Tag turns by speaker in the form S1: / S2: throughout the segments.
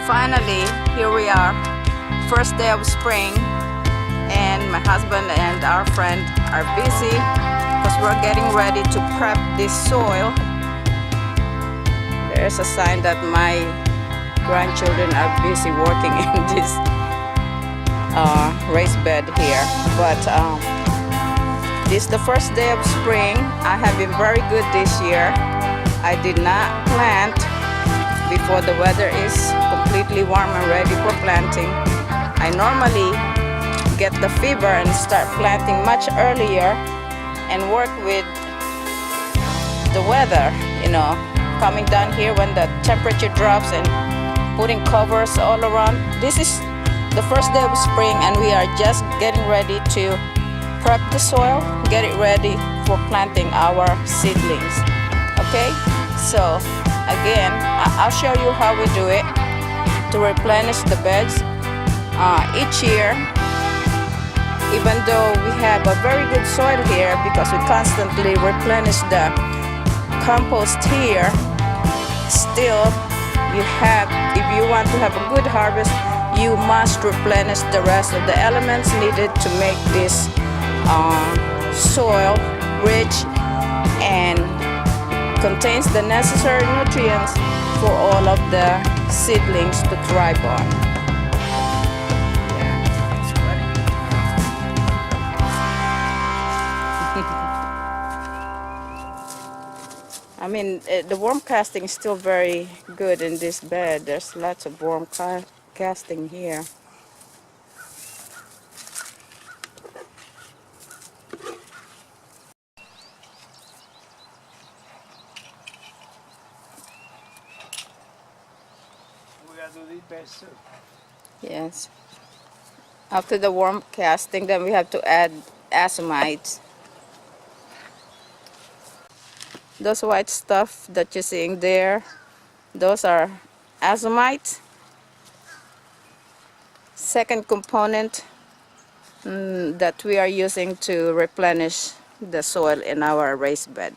S1: Finally, here we are, first day of spring, and my husband and our friend are busy because we're getting ready to prep this soil. There's a sign that my grandchildren are busy working in this raised bed here, but this is the first day of spring. I have been very good this year. I did not plant before the weather is completely warm and ready for planting. I normally get the fever and start planting much earlier and work with the weather, coming down here when the temperature drops and putting covers all around. This is the first day of spring and we are just getting ready to prep the soil, get it ready for planting our seedlings. Okay, so again, I'll show you how we do it to replenish the beds. Each year, even though we have a very good soil here because we constantly replenish the compost here, still if you want to have a good harvest, you must replenish the rest of the elements needed to make this soil rich and contains the necessary nutrients for all of the seedlings to thrive on. I mean, the worm casting is still very good in this bed. There's lots of worm casting here. Yes. After the worm casting, then we have to add azomite. Those white stuff that you're seeing there, those are azomite. Second component that we are using to replenish the soil in our raised bed.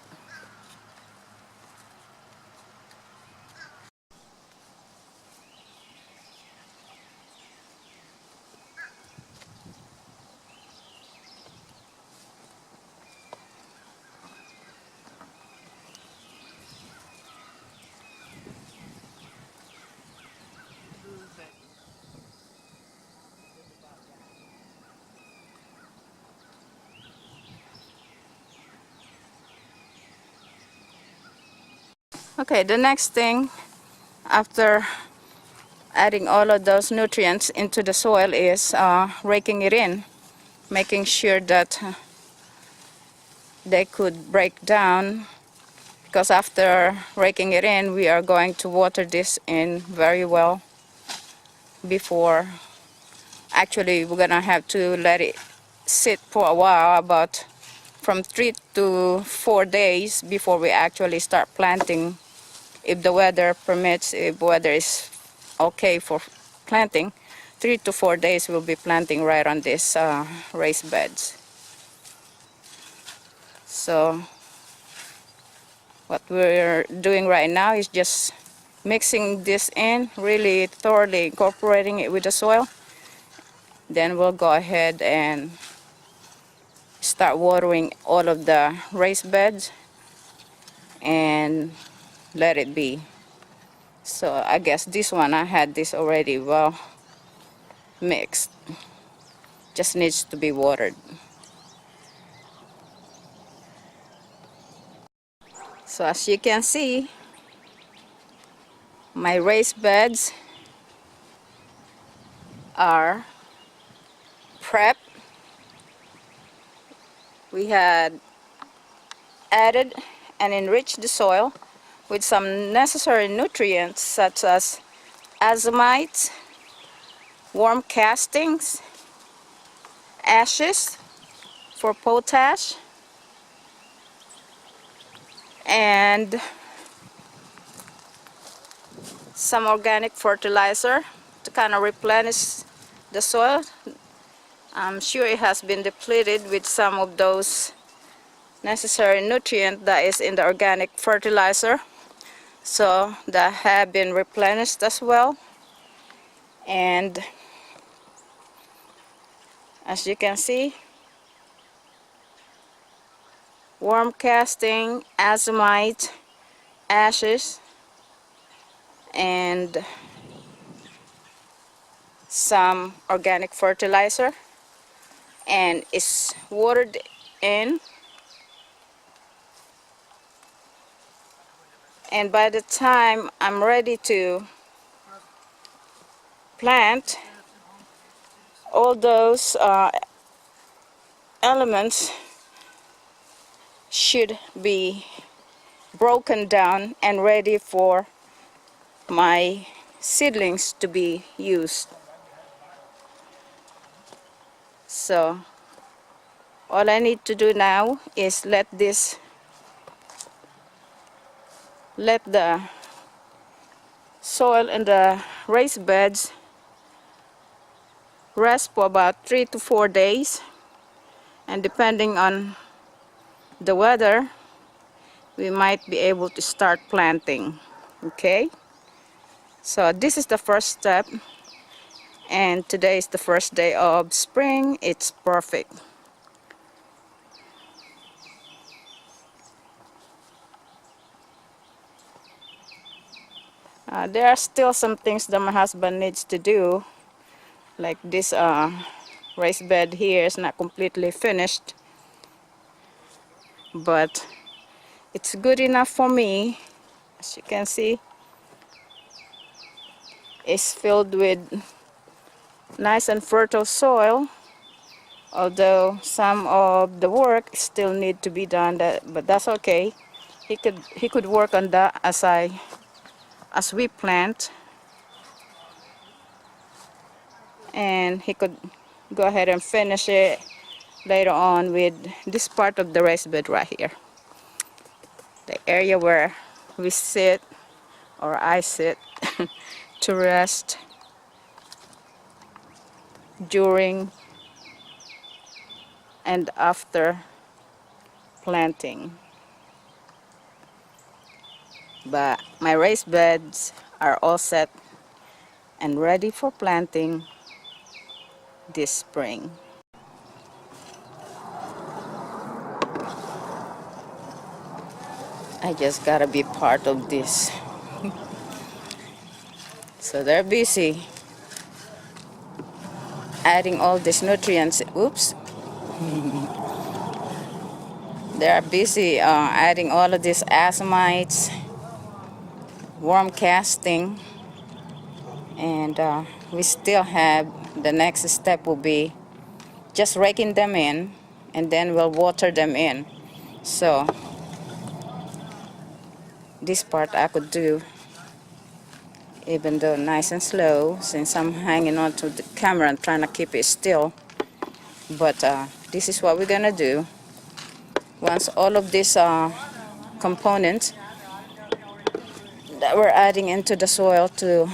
S1: Okay, the next thing after adding all of those nutrients into the soil is raking it in, making sure that they could break down, because after raking it in we are going to water this in very well before. Actually, we're gonna have to let it sit for a while, about from 3 to 4 days before we actually start planting. If the weather permits, if weather is okay for planting, 3 to 4 days we'll be planting right on these raised beds. So what we're doing right now is just mixing this in, really thoroughly incorporating it with the soil. Then we'll go ahead and start watering all of the raised beds and let it be. So I guess this one, I had this already well mixed, just needs to be watered. So as you can see, my raised beds are prepped. We had added and enriched the soil with some necessary nutrients such as azomite, worm castings, ashes for potash, and some organic fertilizer to kind of replenish the soil. I'm sure it has been depleted with some of those necessary nutrient that is in the organic fertilizer, so that have been replenished as well. And as you can see, worm casting, azomite, ashes, and some organic fertilizer, and it's watered in. And by the time I'm ready to plant, all those elements should be broken down and ready for my seedlings to be used. So all I need to do now is let the soil in the raised beds rest for about 3 to 4 days, and depending on the weather, we might be able to start planting. Okay, so this is the first step, and today is the first day of spring. It's perfect. There are still some things that my husband needs to do, like this raised bed here is not completely finished, but it's good enough for me. As you can see, it's filled with nice and fertile soil, although some of the work still need to be done, but that's okay. He could work on that as we plant, and he could go ahead and finish it later on with this part of the raised bed right here, the area where we sit, or I sit, to rest during and after planting. But my raised beds are all set and ready for planting this spring. I just gotta be part of this. So they're busy adding all these nutrients. Oops. They're busy adding all of these azomites, worm casting, and we still have, the next step will be just raking them in, and then we'll water them in. So this part I could do, even though nice and slow, since I'm hanging on to the camera and trying to keep it still. But this is what we're gonna do. Once all of these components that we're adding into the soil to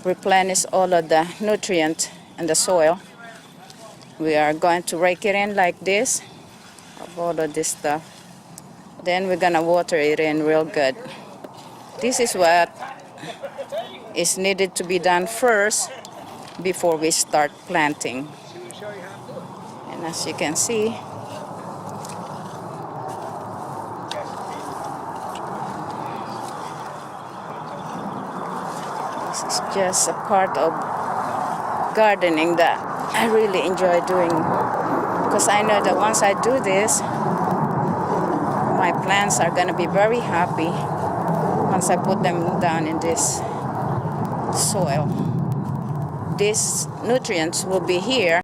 S1: replenish all of the nutrient in the soil, we are going to rake it in like this, of all of this stuff. Then we're gonna water it in real good. This is what is needed to be done first before we start planting. And as you can see, this is just a part of gardening that I really enjoy doing, because I know that once I do this, my plants are going to be very happy once I put them down in this soil. These nutrients will be here